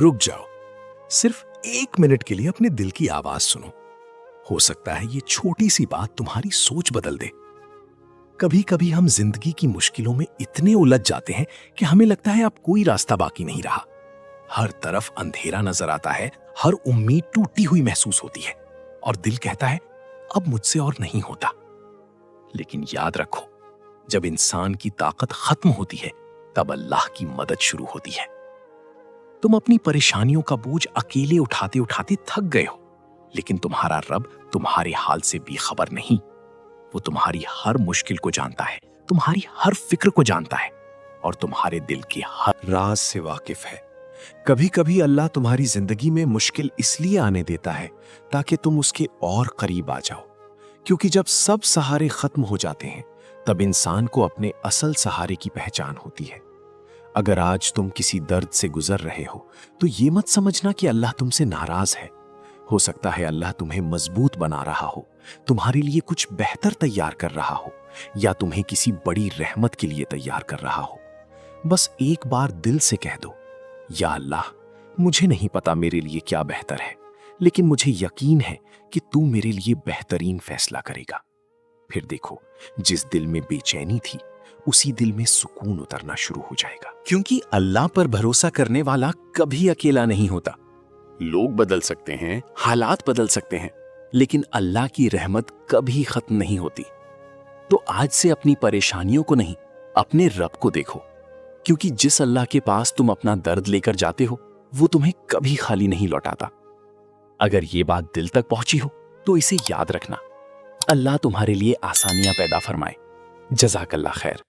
رک جاؤ، صرف 1 منٹ کے لیے اپنے دل کی آواز سنو. ہو سکتا ہے یہ چھوٹی سی بات تمہاری سوچ بدل دے. کبھی کبھی ہم زندگی کی مشکلوں میں اتنے الجھ جاتے ہیں کہ ہمیں لگتا ہے اب کوئی راستہ باقی نہیں رہا. ہر طرف اندھیرا نظر آتا ہے، ہر امید ٹوٹی ہوئی محسوس ہوتی ہے، اور دل کہتا ہے اب مجھ سے اور نہیں ہوتا. لیکن یاد رکھو، جب انسان کی طاقت ختم ہوتی ہے تب اللہ کی مدد شروع ہوتی ہے. تم اپنی پریشانیوں کا بوجھ اکیلے اٹھاتے اٹھاتے تھک گئے ہو، لیکن تمہارا رب تمہارے حال سے بے خبر نہیں. وہ تمہاری ہر مشکل کو جانتا ہے، تمہاری ہر فکر کو جانتا ہے، اور تمہارے دل کے ہر راز سے واقف ہے. کبھی کبھی اللہ تمہاری زندگی میں مشکل اس لیے آنے دیتا ہے تاکہ تم اس کے اور قریب آ جاؤ. کیونکہ جب سب سہارے ختم ہو جاتے ہیں تب انسان کو اپنے اصل سہارے کی پہچان ہوتی ہے. اگر آج تم کسی درد سے گزر رہے ہو تو یہ مت سمجھنا کہ اللہ تم سے ناراض ہے. ہو سکتا ہے اللہ تمہیں مضبوط بنا رہا ہو، تمہارے لیے کچھ بہتر تیار کر رہا ہو، یا تمہیں کسی بڑی رحمت کے لیے تیار کر رہا ہو. بس ایک بار دل سے کہہ دو، یا اللہ، مجھے نہیں پتا میرے لیے کیا بہتر ہے، لیکن مجھے یقین ہے کہ تو میرے لیے بہترین فیصلہ کرے گا. پھر دیکھو، جس دل میں بے چینی تھی اسی دل میں سکون اترنا شروع ہو جائے گا. کیونکہ اللہ پر بھروسہ کرنے والا کبھی اکیلا نہیں ہوتا. لوگ بدل سکتے ہیں، حالات بدل سکتے ہیں، لیکن اللہ کی رحمت کبھی ختم نہیں ہوتی. تو آج سے اپنی پریشانیوں کو نہیں، اپنے رب کو دیکھو. کیونکہ جس اللہ کے پاس تم اپنا درد لے کر جاتے ہو وہ تمہیں کبھی خالی نہیں لوٹاتا. اگر یہ بات دل تک پہنچی ہو تو اسے یاد رکھنا. اللہ تمہارے لیے آسانیاں پیدا فرمائے. جزاک اللہ خیر.